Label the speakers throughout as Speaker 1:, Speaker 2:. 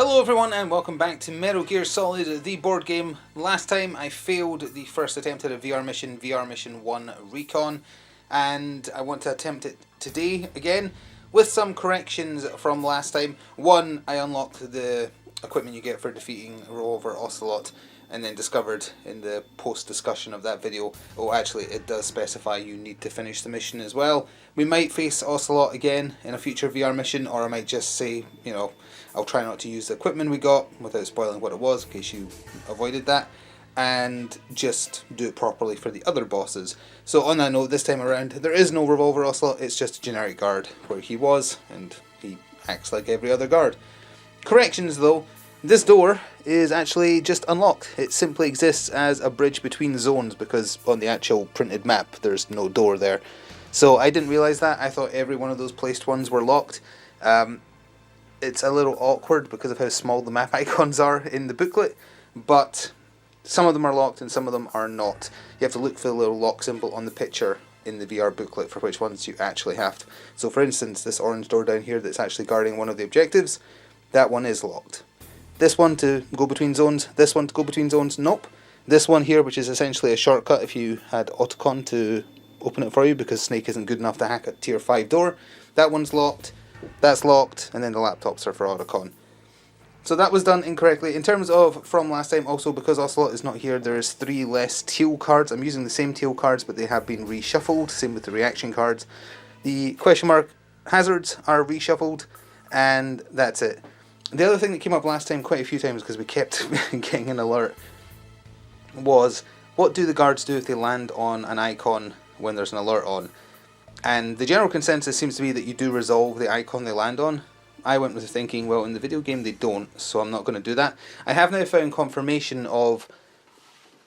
Speaker 1: Hello everyone and welcome back to Metal Gear Solid, the board game. Last time I failed the first attempt at a VR mission 1 Recon, and I want to attempt it today again with some corrections from last time. One, I unlocked the equipment you get for defeating Revolver Ocelot, and then discovered in the post-discussion of that video, oh actually it does specify you need to finish the mission as well. We might face Ocelot again in a future VR mission, or I might just say, you know, I'll try not to use the equipment we got without spoiling what it was in case you avoided that, and just do it properly for the other bosses. So on that note, this time around there is no Revolver Ocelot, it's just a generic guard where he was, and he acts like every other guard. Corrections though. This door is actually just unlocked. It simply exists as a bridge between zones because on the actual printed map there's no door there. So I didn't realise that. I thought every one of those placed ones were locked. It's a little awkward because of how small the map icons are in the booklet, but some of them are locked and some of them are not. You have to look for the little lock symbol on the picture in the VR booklet for which ones you actually have to. So for instance, this orange door down here that's actually guarding one of the objectives, that one is locked. This one to go between zones, this one to go between zones, nope. This one here, which is essentially a shortcut if you had Autocon to open it for you because Snake isn't good enough to hack a tier 5 door, that one's locked, that's locked, and then the laptops are for Autocon. So that was done incorrectly. In terms of from last time, also because Ocelot is not here, there is 3 less teal cards. I'm using the same teal cards, but they have been reshuffled, same with the reaction cards. The question mark hazards are reshuffled, and that's it. The other thing that came up last time quite a few times because we kept getting an alert was, what do the guards do if they land on an icon when there's an alert on? And the general consensus seems to be that you do resolve the icon they land on. I went with thinking, well, in the video game they don't, so I'm not going to do that. I have now found confirmation of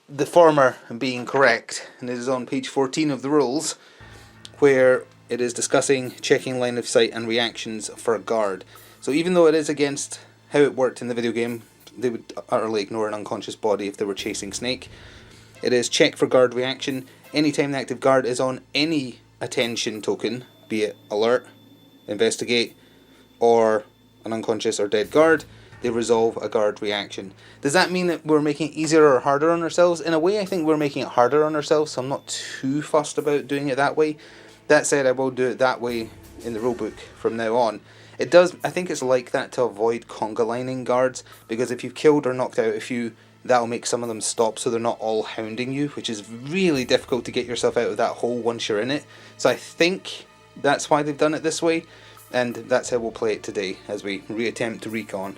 Speaker 1: the former being correct, and it is on page 14 of the rules, where it is discussing checking line of sight and reactions for a guard. So even though it is against how it worked in the video game, they would utterly ignore an unconscious body if they were chasing Snake. It is check for guard reaction. Anytime the active guard is on any attention token, be it alert, investigate, or an unconscious or dead guard, they resolve a guard reaction. Does that mean that we're making it easier or harder on ourselves? In a way, I think we're making it harder on ourselves, so I'm not too fussed about doing it that way. That said, I will do it that way in the rulebook from now on. It does, I think it's like that to avoid conga lining guards, because if you've killed or knocked out a few, that'll make some of them stop so they're not all hounding you, which is really difficult to get yourself out of that hole once you're in it. So I think that's why they've done it this way, and that's how we'll play it today as we reattempt to Recon.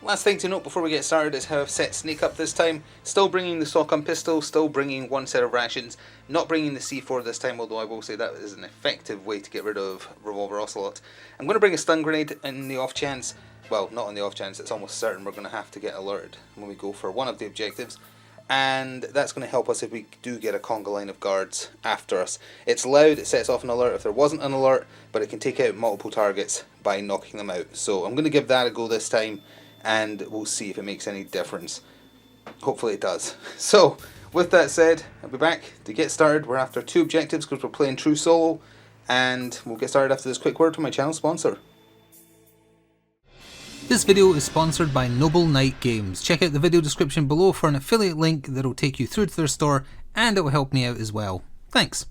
Speaker 1: Last thing to note before we get started is how I've set Snake up this time. Still bringing the shotgun pistol, still bringing one set of rations, not bringing the C4 this time, although I will say that is an effective way to get rid of Revolver Ocelot. I'm going to bring a stun grenade in the off chance, well, not on the off chance, it's almost certain we're going to have to get alerted when we go for one of the objectives, and that's going to help us if we do get a conga line of guards after us. It's loud, it sets off an alert if there wasn't an alert, but it can take out multiple targets by knocking them out. So I'm going to give that a go this time, and we'll see if it makes any difference. Hopefully it does. So, with that said, I'll be back to get started. We're after 2 objectives because we're playing true solo, and we'll get started after this quick word from my channel sponsor. This video is sponsored by Noble Knight Games. Check out the video description below for an affiliate link that will take you through to their store, and it will help me out as well. Thanks.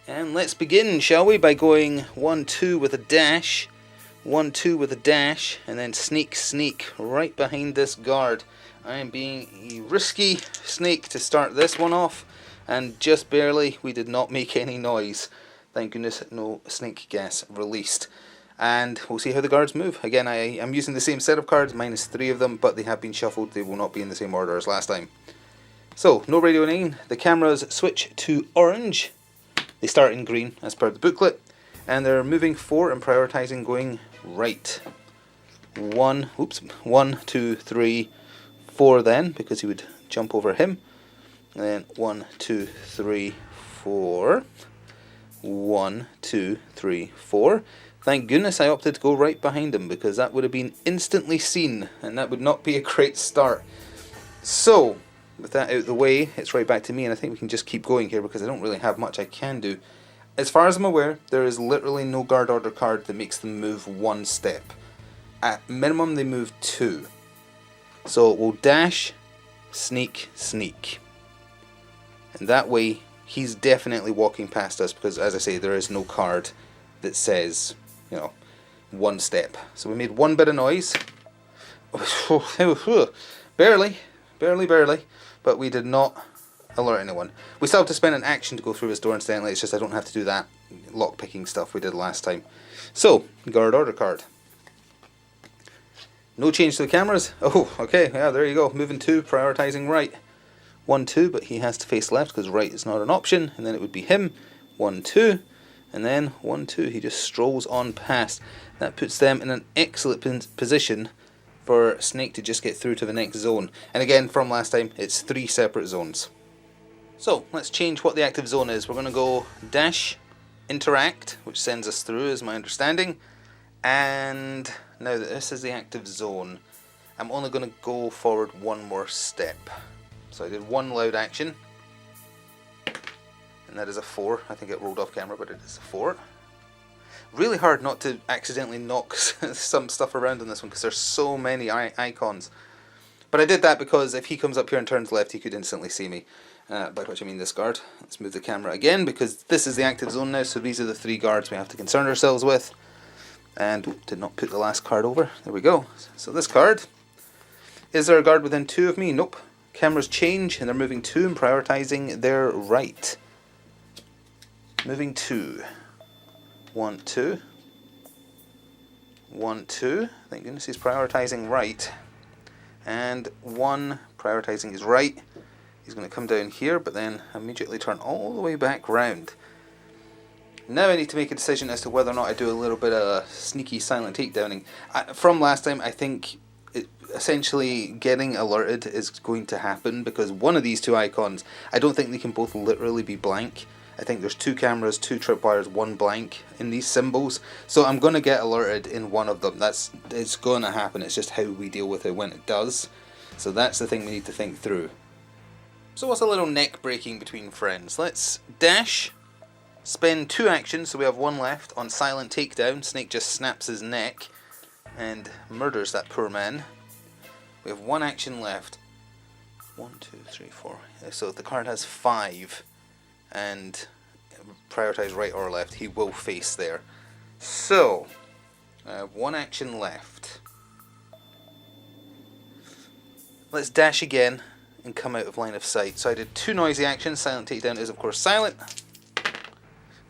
Speaker 1: And let's begin, shall we, by going 1-2 with a dash. 1-2 with a dash, and then sneak right behind this guard. I am being a risky Snake to start this one off, and just barely we did not make any noise. Thank goodness no snake gas released. And we'll see how the guards move. Again, I am using the same set of cards, minus 3 of them, but they have been shuffled. They will not be in the same order as last time. So, no radioing. The cameras switch to orange. They start in green as per the booklet, and they're moving 4 and prioritizing going right. 1, 2, 3, 4 then, because he would jump over him. And then 1, 2, 3, 4. 1, 2, 3, 4. Thank goodness I opted to go right behind him, because that would have been instantly seen, and that would not be a great start. So, with that out of the way, it's right back to me, and I think we can just keep going here, because I don't really have much I can do. As far as I'm aware, there is literally no guard order card that makes them move 1 step. at minimum they move 2. So we'll dash, sneak, sneak. And that way he's definitely walking past us because, as I say, there is no card that says, you know, 1 step. So we made 1 bit of noise. Barely, but we did not alert anyone. We still have to spend an action to go through his door incidentally, it's just I don't have to do that lock-picking stuff we did last time. So, guard order card. No change to the cameras. Oh, okay, yeah, there you go. Moving 2, prioritizing right. 1, 2, but he has to face left because right is not an option, and then it would be him. 1, 2, and then 1, 2. He just strolls on past. That puts them in an excellent position for Snake to just get through to the next zone. And again, from last time, it's 3 separate zones. So, let's change what the active zone is. We're going to go dash, interact, which sends us through, is my understanding. And now that this is the active zone, I'm only going to go forward 1 more step. So I did 1 loud action. And that is a 4. I think it rolled off camera, but it is a 4. Really hard not to accidentally knock some stuff around in this one because there's so many icons. But I did that because if he comes up here and turns left, he could instantly see me. By which I mean this guard. Let's move the camera again because this is the active zone now, so these are the 3 guards we have to concern ourselves with. And did not put the last card over. There we go. So this card. Is there a guard within 2 of me? Nope. Cameras change and they're moving 2 and prioritizing their right. Moving 2. 1, 2. 1, 2. Thank goodness he's prioritizing right. And 1 prioritizing his right. He's going to come down here, but then immediately turn all the way back round. Now I need to make a decision as to whether or not I do a little bit of sneaky silent takedowning. From last time, I think essentially getting alerted is going to happen because one of these 2 icons, I don't think they can both literally be blank. I think there's 2 cameras, 2 tripwires, 1 blank in these symbols. So I'm going to get alerted in one of them. It's going to happen. It's just how we deal with it when it does. So that's the thing we need to think through. So what's a little neck breaking between friends? Let's dash, spend 2 actions, so we have 1 left, on silent takedown. Snake just snaps his neck and murders that poor man. We have 1 action left. 1, 2, 3, 4. So if the card has 5 and prioritize right or left, he will face there. So I have 1 action left. Let's dash again and come out of line of sight. So I did 2 noisy actions. Silent takedown is of course silent.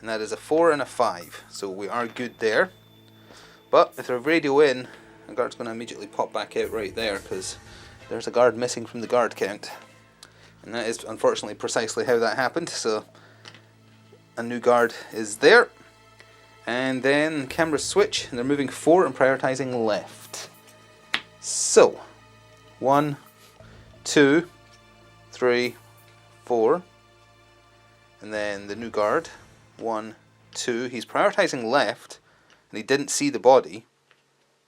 Speaker 1: And that is a 4 and a 5. So we are good there. But if they're radio in, the guard's going to immediately pop back out right there because there's a guard missing from the guard count. And that is unfortunately precisely how that happened. So a new guard is there. And then cameras switch and they're moving 4 and prioritizing left. So 1, 2, 3, 4. And then the new guard. 1, 2. He's prioritizing left and he didn't see the body.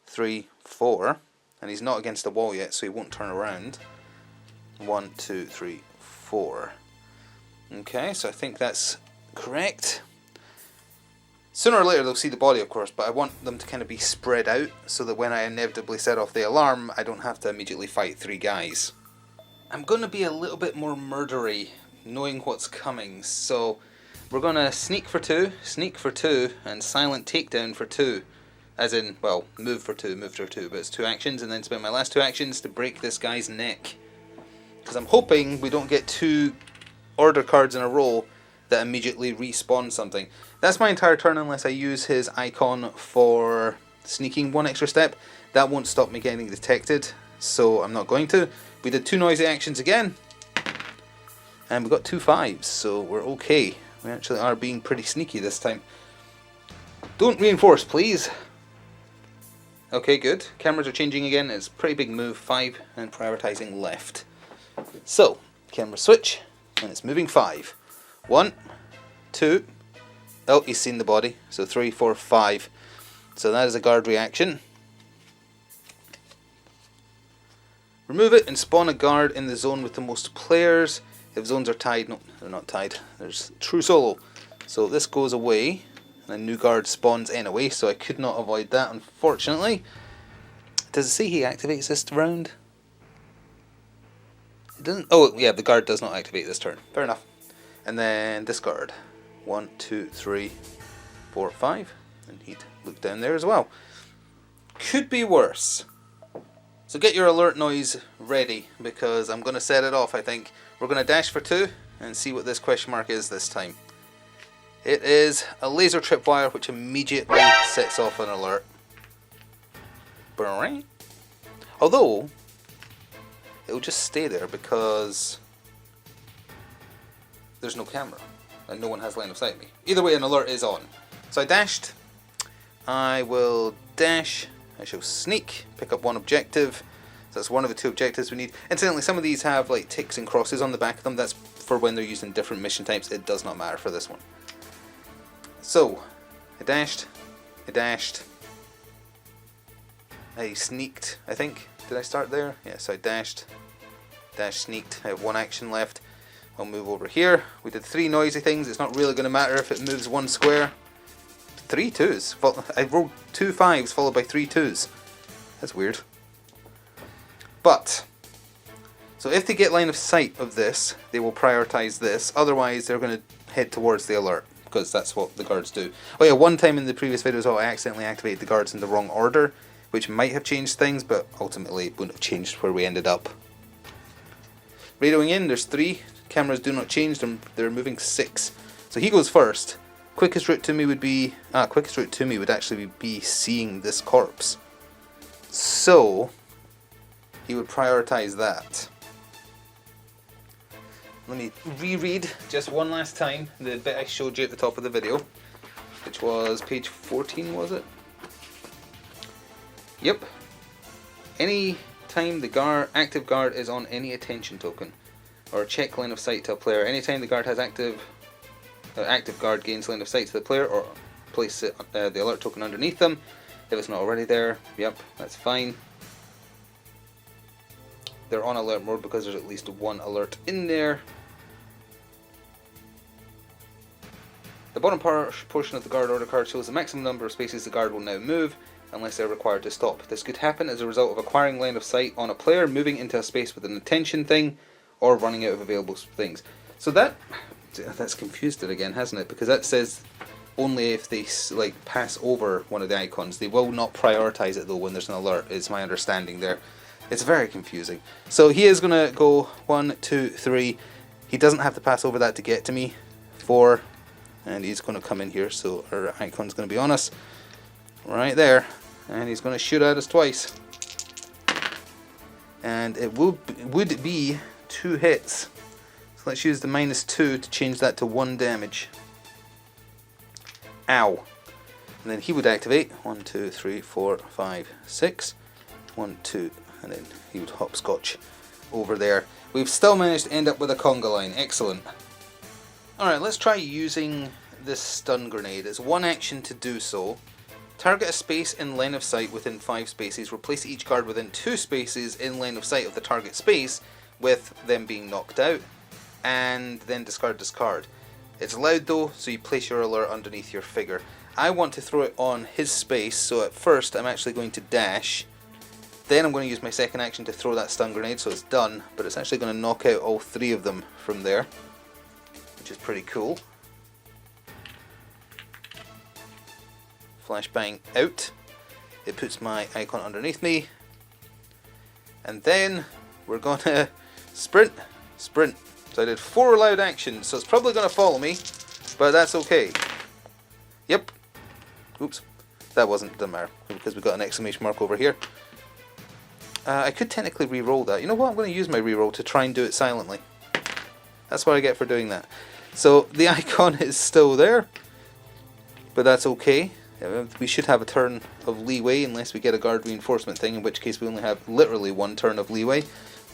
Speaker 1: 3, 4. And he's not against the wall yet, so he won't turn around. 1, 2, 3, 4. Okay, so I think that's correct. Sooner or later they'll see the body, of course, but I want them to kind of be spread out so that when I inevitably set off the alarm, I don't have to immediately fight 3 guys. I'm going to be a little bit more murdery, knowing what's coming, so we're going to sneak for 2, and silent takedown for 2. As in, well, move for 2, but it's 2 actions, and then spend my last 2 actions to break this guy's neck. Because I'm hoping we don't get 2 order cards in a row that immediately respawn something. That's my entire turn unless I use his icon for sneaking 1 extra step. That won't stop me getting detected, so I'm not going to. We did 2 noisy actions again, and we got 2 5s, so we're okay. We actually are being pretty sneaky this time. Don't reinforce, please. Okay, good. Cameras are changing again. It's a pretty big move. 5 and prioritizing left. So, camera switch, and it's moving 5. 1, 2. Oh, he's seen the body. So 3, 4, 5. So that is a guard reaction. Remove it and spawn a guard in the zone with the most players. If zones are tied, no, they're not tied. There's true solo. So this goes away. And a new guard spawns anyway, so I could not avoid that, unfortunately. Does it say he activates this round? It doesn't. Oh yeah, the guard does not activate this turn. Fair enough. And then discard. 1, 2, 3, 4, 5. And he'd look down there as well. Could be worse. So get your alert noise ready, because I'm going to set it off, I think. We're going to dash for 2 and see what this question mark is this time. It is a laser tripwire which immediately sets off an alert. Although, it'll just stay there because there's no camera and no one has line of sight of me. Either way, an alert is on. So I dashed. I will dash. I shall sneak, pick up one objective. So that's one of the 2 objectives we need. Incidentally, some of these have like ticks and crosses on the back of them. That's for when they're used in different mission types. It does not matter for this one. So, I dashed. I sneaked, I think. Did I start there? Yeah, so I dashed, sneaked. I have 1 action left. I'll move over here. We did 3 noisy things. It's not really going to matter if it moves 1 square. 3 2s. I rolled 2 5s followed by 3 2s. That's weird. But, so if they get line of sight of this, they will prioritize this. Otherwise, they're going to head towards the alert, because that's what the guards do. Oh yeah, one time in the previous video as well, I accidentally activated the guards in the wrong order, which might have changed things, but ultimately it wouldn't have changed where we ended up. Radioing in, there's 3. Cameras do not change, they're moving 6. So he goes first. Quickest route to me would actually be seeing this corpse. So he would prioritize that. Let me reread just one last time the bit I showed you at the top of the video, which was page 14, was it? Yep. Any time the active guard is on any attention token, or check line of sight to a player. Anytime the guard has active guard gains line of sight to the player, or place the alert token underneath them. If it's not already there, yep, that's fine. They're on alert mode because there's at least 1 alert in there. The bottom portion of the guard order card shows the maximum number of spaces the guard will now move, unless they're required to stop. This could happen as a result of acquiring line of sight on a player, moving into a space with an attention thing, or running out of available things. So that's confused it again, hasn't it? Because that says only if they like pass over one of the icons. They will not prioritize it though when there's an alert, is my understanding there. It's very confusing. So he is going to go 1, 2, 3. He doesn't have to pass over that to get to me. 4. And he's going to come in here, so our icon's going to be on us. Right there. And he's going to shoot at us twice. And it would be 2 hits. So let's use the -2 to change that to 1 damage. Ow. And then he would activate. 1, 2, 3, 4, 5, 6. 1, 2. And then he would hopscotch over there. We've still managed to end up with a conga line. Excellent. Alright, let's try using this stun grenade. It's 1 action to do so. Target a space in line of sight within 5 spaces. Replace each guard within 2 spaces in line of sight of the target space, with them being knocked out. And then discard. It's loud though, so you place your alert underneath your figure. I want to throw it on his space, so at first I'm actually going to dash. Then I'm going to use my second action to throw that stun grenade, so it's done. But it's actually going to knock out all 3 of them from there, which is pretty cool. Flashbang out. It puts my icon underneath me. And then we're going to sprint. So I did 4 loud actions, so it's probably going to follow me, but that's okay. Yep. Oops. That doesn't matter, because we've got an exclamation mark over here. I could technically re-roll that. You know what? I'm going to use my re-roll to try and do it silently. That's what I get for doing that. So the icon is still there, but that's okay. We should have a turn of leeway unless we get a guard reinforcement thing, in which case we only have literally 1 turn of leeway.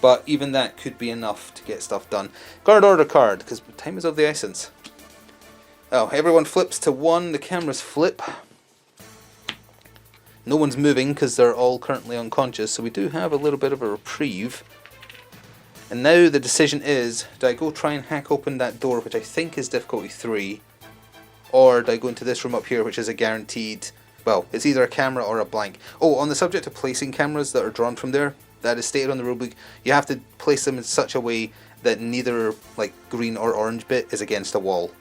Speaker 1: But even that could be enough to get stuff done. Guard order card, because time is of the essence. Oh, everyone flips to 1. The cameras flip. No one's moving because they're all currently unconscious, so we do have a little bit of a reprieve. And now the decision is, do I go try and hack open that door, which I think is difficulty 3, or do I go into this room up here, which is a guaranteed Well, it's either a camera or a blank. Oh, on the subject of placing cameras that are drawn from there, that is stated on the rulebook, you have to place them in such a way that neither like green or orange bit is against a wall.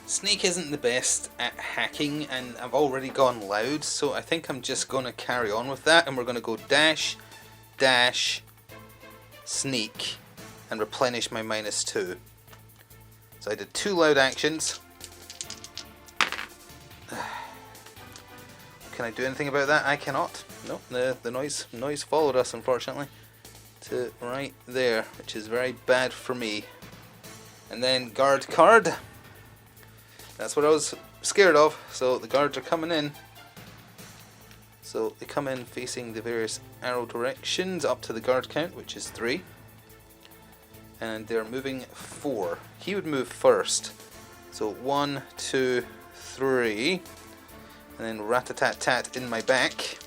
Speaker 1: Snake isn't the best at hacking, and I've already gone loud, so I think I'm just going to carry on with that, and we're going to go dash, dash, sneak, and replenish my -2. So I did 2 loud actions. Can I do anything about that? I cannot. No, the noise followed us, unfortunately, to right there, which is very bad for me. And then guard card. That's what I was scared of. So the guards are coming in. So they come in facing the various arrow directions up to the guard count, which is 3. And they're moving 4. He would move first. So 1, 2, 3. And then rat-a-tat-tat in my back.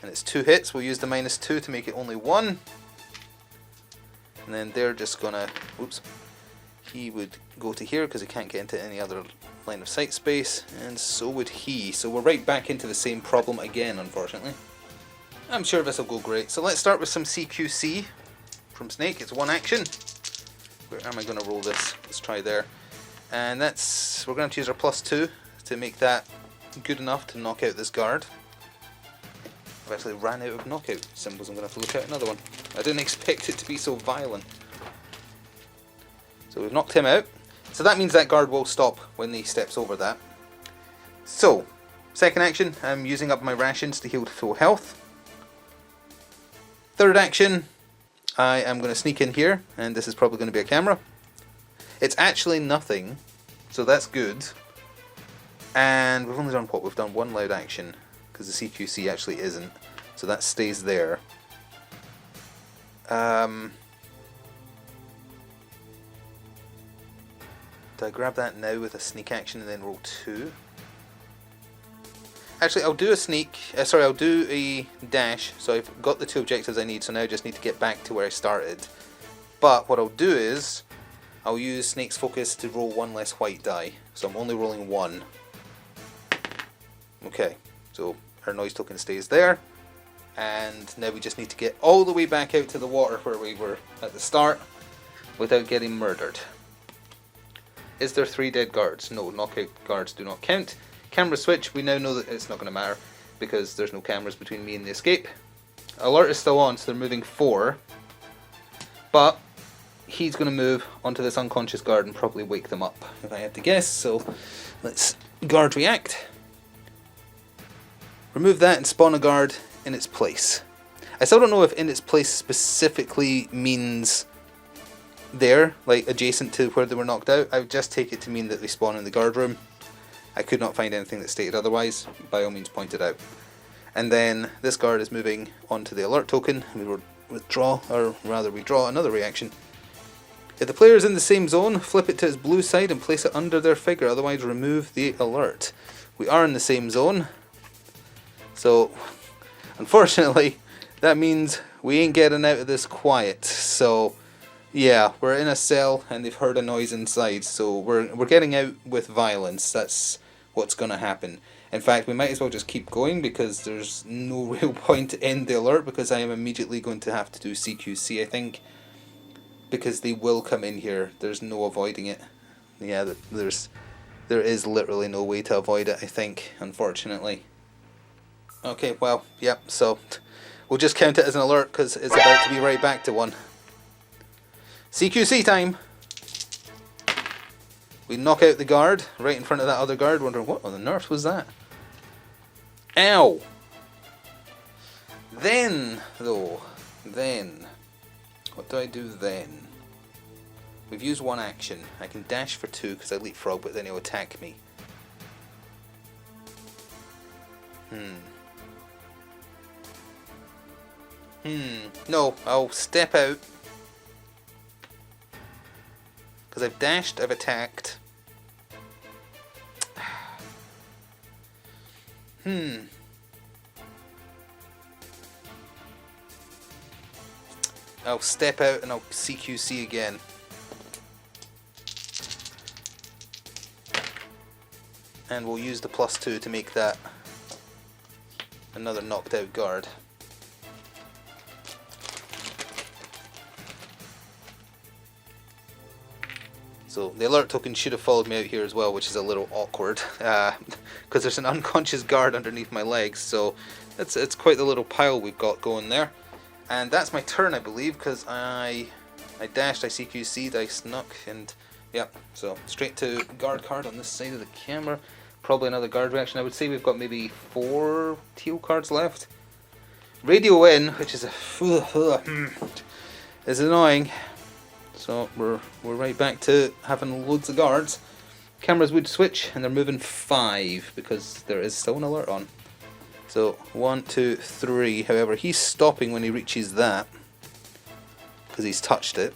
Speaker 1: And it's 2 hits. We'll use the -2 to make it only 1. And then they're just gonna... Oops. He would go to here because he can't get into any other line of sight space, and so would he. So we're right back into the same problem again, unfortunately. I'm sure this will go great. So let's start with some CQC from Snake. It's 1 action. Where am I going to roll this? Let's try there. And that's... we're going to use our +2 to make that good enough to knock out this guard. I've actually ran out of knockout symbols. I'm going to have to look out another one. I didn't expect it to be so violent. So we've knocked him out. So that means that guard will stop when he steps over that. So, second action, I'm using up my rations to heal to full health. Third action, I am going to sneak in here, and this is probably going to be a camera. It's actually nothing, so that's good. And we've only done what? We've done 1 loud action, because the CQC actually isn't. So that stays there. Do I grab that now with a sneak action and then roll 2? Actually, I'll do a sneak. I'll do a dash. So I've got the 2 objectives I need. So now I just need to get back to where I started. But what I'll do is I'll use Snake's focus to roll 1 less white die. So I'm only rolling 1. Okay. So our noise token stays there. And now we just need to get all the way back out to the water where we were at the start without getting murdered. Is there 3 dead guards? No, knockout guards do not count. Camera switch, we now know that it's not going to matter because there's no cameras between me and the escape. Alert is still on, so they're moving 4. But he's going to move onto this unconscious guard and probably wake them up, if I had to guess. So let's guard react. Remove that and spawn a guard in its place. I still don't know if in its place specifically means there, like adjacent to where they were knocked out. I would just take it to mean that they spawn in the guard room. I could not find anything that stated otherwise. By all means point it out. And then this guard is moving onto the alert token. We will withdraw, or rather we draw another reaction. If the player is in the same zone, flip it to its blue side and place it under their figure, otherwise remove the alert. We are in the same zone, so unfortunately that means we ain't getting out of this quiet. So yeah, we're in a cell and they've heard a noise inside, so we're getting out with violence. That's what's going to happen. In fact, we might as well just keep going because there's no real point to end the alert, because I am immediately going to have to do CQC, I think, because they will come in here. There's no avoiding it. Yeah, there is literally no way to avoid it, I think, unfortunately. Okay, well, yep, so we'll just count it as an alert because it's about to be right back to one. CQC time! We knock out the guard right in front of that other guard, wondering what on the earth was that? Ow! Then, though, what do I do then? We've used 1 action. I can dash for 2 because I leapfrog, but then he'll attack me. No, I'll step out. Because I've dashed, I've attacked. I'll step out and I'll CQC again. and we'll use the +2 to make that another knocked out guard. So the alert token should have followed me out here as well, which is a little awkward because there's an unconscious guard underneath my legs, so it's quite the little pile we've got going there. And that's my turn, I believe, because I dashed, I CQC'd, I snuck, and yeah, so straight to guard card on this side of the camera. Probably another guard reaction. I would say we've got maybe 4 teal cards left. Radio in, which is is annoying. So we're right back to having loads of guards. Cameras would switch, and they're moving 5 because there is still an alert on. So 1, 2, 3. However, he's stopping when he reaches that because he's touched it.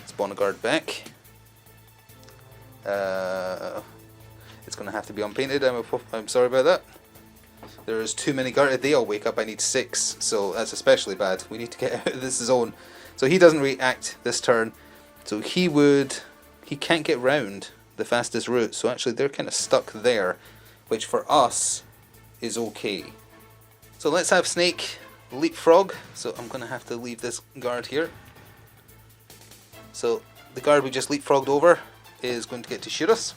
Speaker 1: Spawn a guard back. It's going to have to be unpainted. I'm sorry about that. There's too many guards. If they all wake up, I need 6. So that's especially bad. We need to get out of this zone. So he doesn't react this turn. So he can't get round the fastest route. So actually they're kind of stuck there, which for us is okay. So let's have Snake leapfrog. So I'm going to have to leave this guard here. So the guard we just leapfrogged over is going to get to shoot us.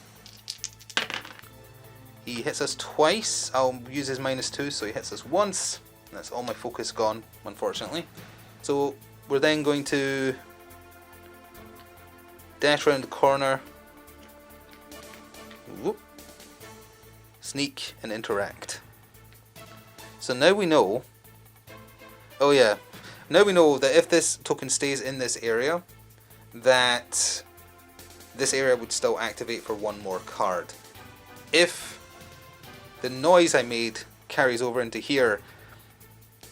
Speaker 1: He hits us twice. I'll use his -2, so he hits us once. That's all my focus gone, unfortunately. So we're then going to dash around the corner, whoop, sneak, and interact. So now we know, oh yeah, now we know that if this token stays in this area, that this area would still activate for 1 more card. If the noise I made carries over into here,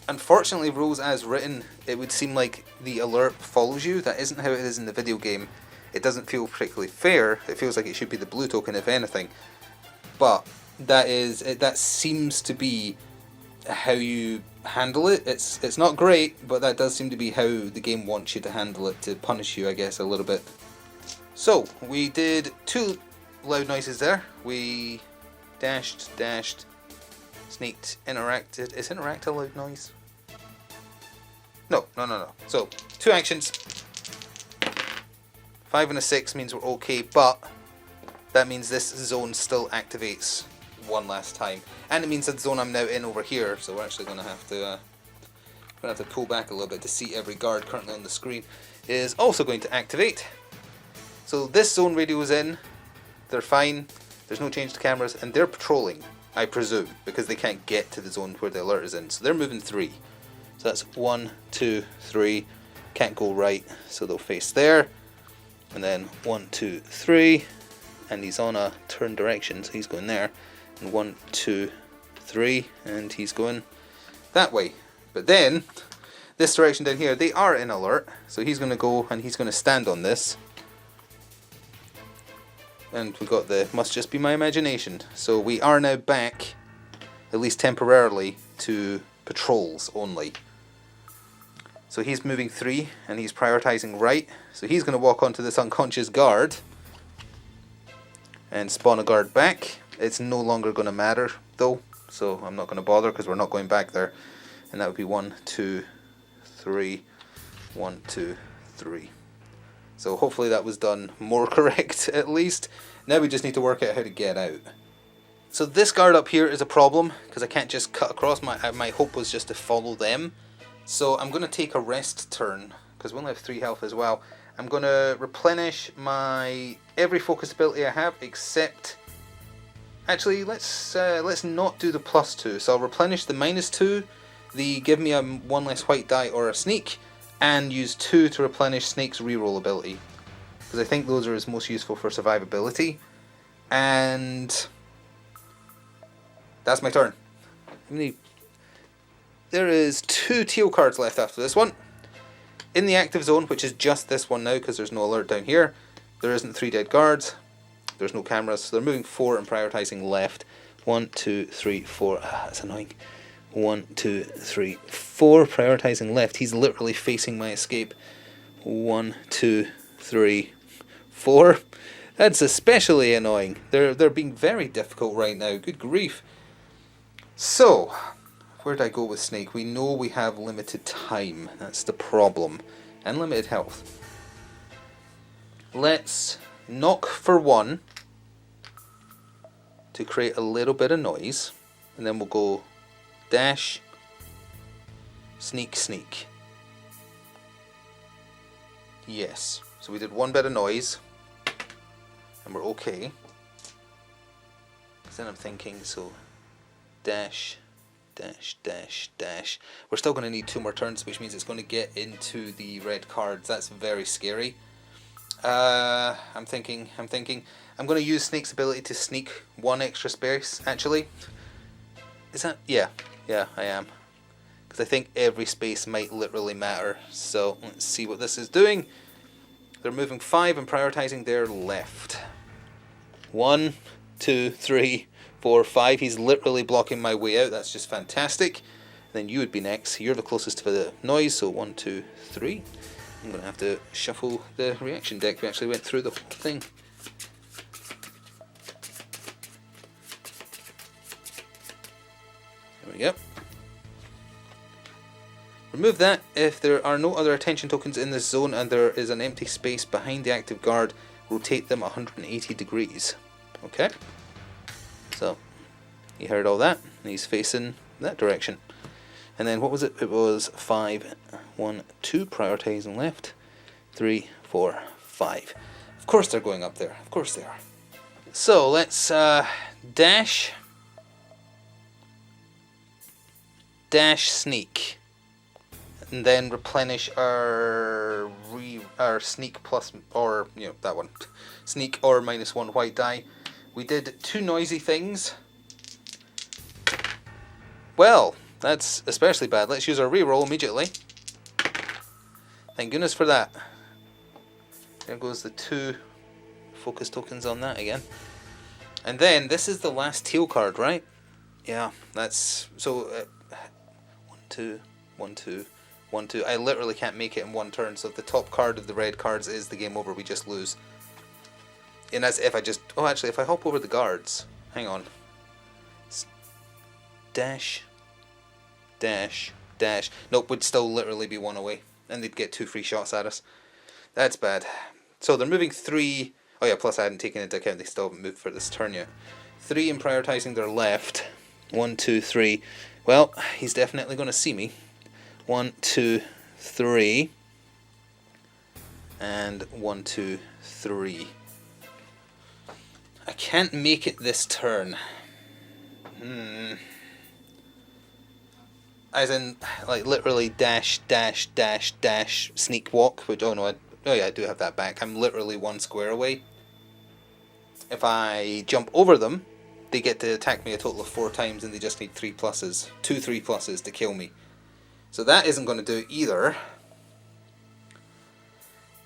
Speaker 1: unfortunately, rules as written, it would seem like the alert follows you. That isn't how it is in the video game. It doesn't feel particularly fair. It feels like it should be the blue token, if anything. But that seems to be how you handle it. It's not great, but that does seem to be how the game wants you to handle it, to punish you, I guess, a little bit. So we did 2 loud noises there. We dashed, sneaked, interacted. Is interact a loud noise? No. So 2 actions. 5 and a 6 means we're okay, but that means this zone still activates 1 last time, and it means that the zone I'm now in over here. So we're actually going to have to pull back a little bit to see every guard currently on the screen is also going to activate. So this zone radio is in. They're fine. There's no change to cameras, and they're patrolling, I presume, because they can't get to the zone where the alert is in. So they're moving 3. So that's 1, 2, 3. Can't go right, so they'll face there. And then 1, 2, 3. And he's on a turn direction, so he's going there. And 1, 2, 3. And he's going that way. But then, this direction down here, they are in alert. So he's going to go and he's going to stand on this. And we got the must just be my imagination. So we are now back, at least temporarily, to patrols only. So he's moving 3 and he's prioritizing right. So he's going to walk onto this unconscious guard and spawn a guard back. It's no longer going to matter though, so I'm not going to bother because we're not going back there. And that would be 1, 2, 3, 1, 2, 3. So hopefully that was done more correct at least. Now we just need to work out how to get out. So this guard up here is a problem because I can't just cut across. My hope was just to follow them. So I'm going to take a rest turn because we only have 3 health as well. I'm going to replenish my every focus ability I have except... Actually, let's not do the +2. So I'll replenish the -2, the give me a 1 less white die or a sneak, and use 2 to replenish Snake's reroll ability. Because I think those are his most useful for survivability. And that's my turn. There is 2 teal cards left after this one. In the active zone, which is just this one now because there's no alert down here, there isn't 3 dead guards. There's no cameras, so they're moving 4 and prioritizing left. 1, 2, 3, 4. That's annoying. 1, 2, 3, 4. Prioritizing left. He's literally facing my escape. 1, 2, 3, 4. That's especially annoying. They're being very difficult right now. Good grief. So, where did I go with Snake? We know we have limited time. That's the problem. And limited health. Let's knock for one to create a little bit of noise. And then we'll go dash, sneak, sneak. Yes. So we did one bit of noise. And we're okay. Then I'm thinking, so dash, dash, dash, dash. We're still going to need 2 more turns, which means it's going to get into the red cards. That's very scary. I'm thinking. I'm going to use Snake's ability to sneak 1 extra space, actually. Is that? Yeah, I am. Because I think every space might literally matter. So, let's see what this is doing. They're moving 5 and prioritizing their left. 1, 2, 3, 4, 5. He's literally blocking my way out. That's just fantastic. And then you would be next. You're the closest to the noise. So 1, 2, 3. I'm going to have to shuffle the reaction deck. We actually went through the whole thing. There we go. Remove that if there are no other attention tokens in this zone and there is an empty space behind the active guard. Rotate them 180 degrees. Okay. So, you heard all that. He's facing that direction. And then what was it? It was 5, 1, 2, prioritizing left. 3, 4, 5. Of course they're going up there. Of course they are. So, let's dash. Dash sneak. And then replenish our sneak plus, or, you know, that one. Sneak or -1 white die. We did 2 noisy things. Well, that's especially bad. Let's use our reroll immediately. Thank goodness for that. There goes the 2 focus tokens on that again. And then, this is the last teal card, right? Yeah, that's... So, 1, 2, 1, 2... 1, 2. I literally can't make it in 1 turn, so if the top card of the red cards is the game over, we just lose. And that's if I just... Oh, actually, if I hop over the guards... Hang on. Dash. Dash. Dash. Nope, would still literally be 1 away. And they'd get 2 free shots at us. That's bad. So they're moving 3... Oh yeah, plus I hadn't taken into account they still haven't moved for this turn yet. 3 and prioritizing their left. 1, 2, 3. Well, he's definitely going to see me. 1, 2, 3, and 1, 2, 3. I can't make it this turn. As in, like, literally dash, dash, dash, dash, sneak walk, which, oh no, I do have that back. I'm literally 1 square away. If I jump over them, they get to attack me a total of 4 times and they just need 3 pluses. 2 3 pluses to kill me. So that isn't going to do it either.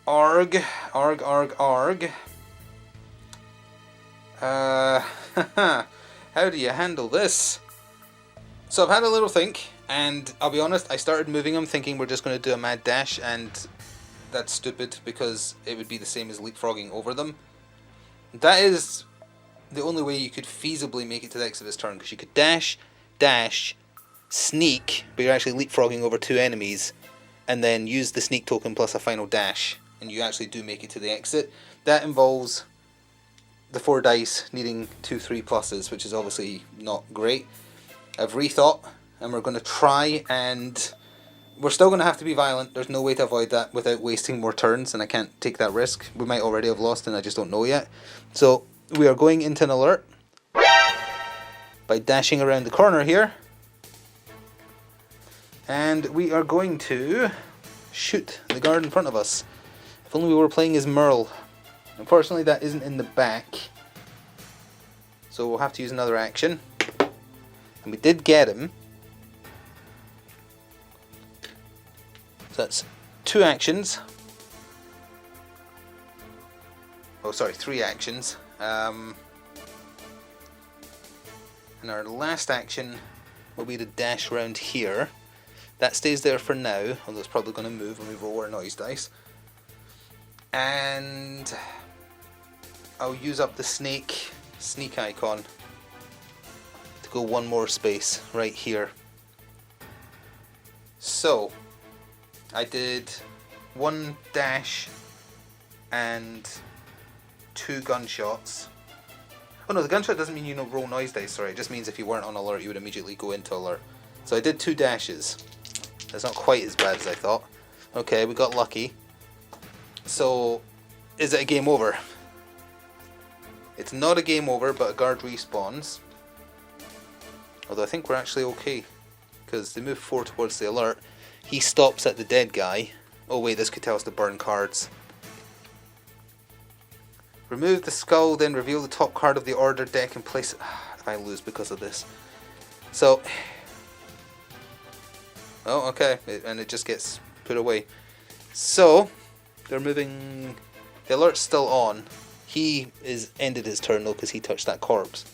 Speaker 1: Arg, arg, arg, arg. How do you handle this? So I've had a little think, and I'll be honest, I started moving them thinking we're just going to do a mad dash, and that's stupid because it would be the same as leapfrogging over them. That is the only way you could feasibly make it to the exit of this turn, because you could dash, dash, sneak, but you're actually leapfrogging over 2 enemies, and then use the sneak token plus a final dash, and you actually do make it to the exit. That involves the 4 dice needing 2 3 pluses, which is obviously not great. I've rethought, and we're going to try, and we're still going to have to be violent. There's no way to avoid that without wasting more turns, and I can't take that risk. We might already have lost, and I just don't know yet. So we are going into an alert by dashing around the corner here. And we are going to shoot the guard in front of us. If only we were playing as Merle. Unfortunately, that isn't in the back. So we'll have to use another action. And we did get him. So that's 2 actions. Oh, sorry, 3 actions. And our last action will be to dash around here. That stays there for now, although it's probably going to move when we roll our noise dice. And I'll use up the sneak icon to go one more space right here. So I did 1 dash and 2 gunshots. Oh no, the gunshot doesn't mean you roll noise dice, sorry, it just means if you weren't on alert you would immediately go into alert. So I did 2 dashes. That's not quite as bad as I thought. Okay, we got lucky. So, is it a game over? It's not a game over, but a guard respawns. Although I think we're actually okay, because they move 4 towards the alert. He stops at the dead guy. Oh wait, this could tell us to burn cards. Remove the skull, then reveal the top card of the order deck and place it... If I lose because of this. So... Oh, okay, and it just gets put away. So, they're moving... The alert's still on. He is ended his turn though because he touched that corpse.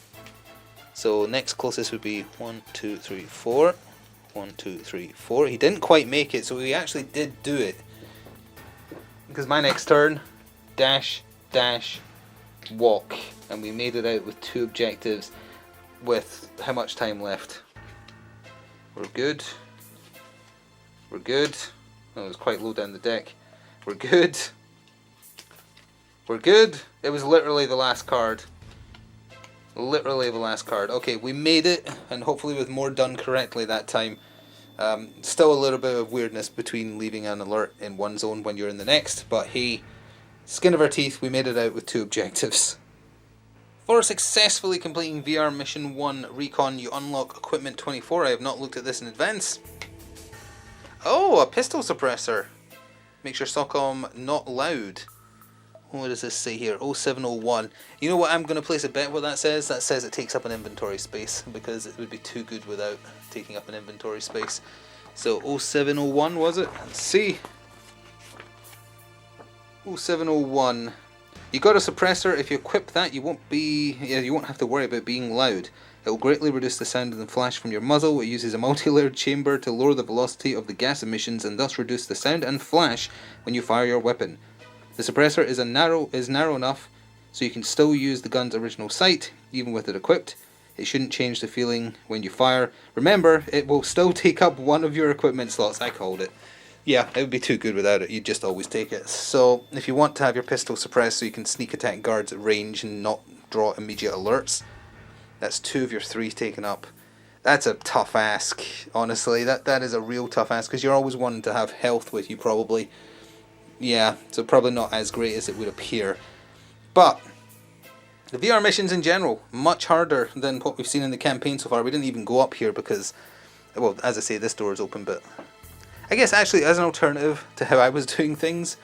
Speaker 1: So next closest would be 1, 2, 3, 4. 1, 2, 3, 4. He didn't quite make it, so he actually did do it. Because my next turn, dash, dash, walk, and we made it out with 2 objectives with how much time left? We're good. We're good. Oh, it was quite low down the deck. We're good. We're good. It was literally the last card. Literally the last card. Okay, we made it, and hopefully with more done correctly that time. Still a little bit of weirdness between leaving an alert in one zone when you're in the next, but hey, skin of our teeth, we made it out with 2 objectives. For successfully completing VR Mission 1 Recon, you unlock Equipment 24. I have not looked at this in advance. Oh, a pistol suppressor. Makes your SOCOM not loud. What does this say here? 0701. You know what, I'm going to place a bet what that says. That says it takes up an inventory space, because it would be too good without taking up an inventory space. So 0701 was it? Let's see. 0701. You got a suppressor. If you equip that, you won't have to worry about being loud. It will greatly reduce the sound of the flash from your muzzle. It uses a multi-layered chamber to lower the velocity of the gas emissions and thus reduce the sound and flash when you fire your weapon. The suppressor is narrow enough so you can still use the gun's original sight, even with it equipped. It shouldn't change the feeling when you fire. Remember, it will still take up one of your equipment slots. I called it. Yeah, it would be too good without it. You'd just always take it. So, if you want to have your pistol suppressed so you can sneak attack guards at range and not draw immediate alerts, that's 2 of your 3 taken up. That's a tough ask, honestly. That is a real tough ask, because you're always wanting to have health with you, probably. Yeah, so probably not as great as it would appear. But the VR missions in general, much harder than what we've seen in the campaign so far. We didn't even go up here because, well, as I say, this door is open, but I guess actually as an alternative to how I was doing things,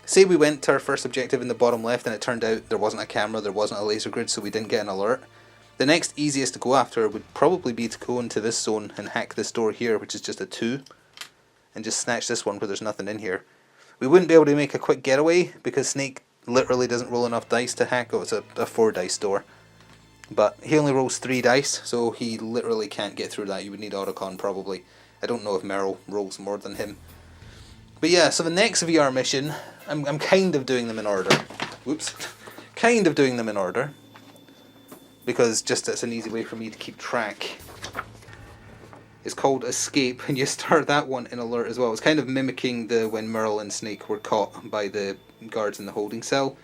Speaker 1: say we went to our first objective in the bottom left and it turned out there wasn't a camera, there wasn't a laser grid, so we didn't get an alert. The next easiest to go after would probably be to go into this zone and hack this door here, which is just a 2, and just snatch this one where there's nothing in here. We wouldn't be able to make a quick getaway because Snake literally doesn't roll enough dice to hack. Oh, it's a 4 dice door. But he only rolls 3 dice, so he literally can't get through that. You would need Autocon probably. I don't know if Meryl rolls more than him. But yeah, so the next VR mission, I'm kind of doing them in order. Whoops. Kind of doing them in order. Because just it's an easy way for me to keep track. It's called Escape, and you start that one in alert as well. It's kind of mimicking the when Merle and Snake were caught by the guards in the holding cell.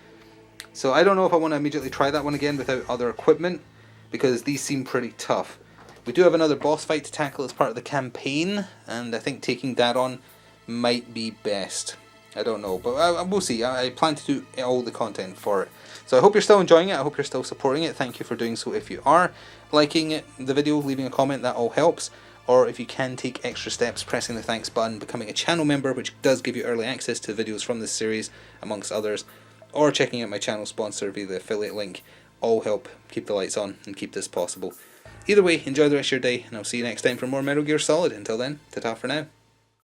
Speaker 1: So I don't know if I want to immediately try that one again without other equipment, because these seem pretty tough. We do have another boss fight to tackle as part of the campaign, and I think taking that on might be best. I don't know, but we'll see. I plan to do all the content for it. So I hope you're still enjoying it. I hope you're still supporting it. Thank you for doing so if you are. Liking it, the video, leaving a comment, that all helps. Or if you can take extra steps, pressing the thanks button, becoming a channel member, which does give you early access to videos from this series, amongst others, or checking out my channel sponsor via the affiliate link, all help keep the lights on and keep this possible. Either way, enjoy the rest of your day, and I'll see you next time for more Metal Gear Solid. Until then, ta-ta for now.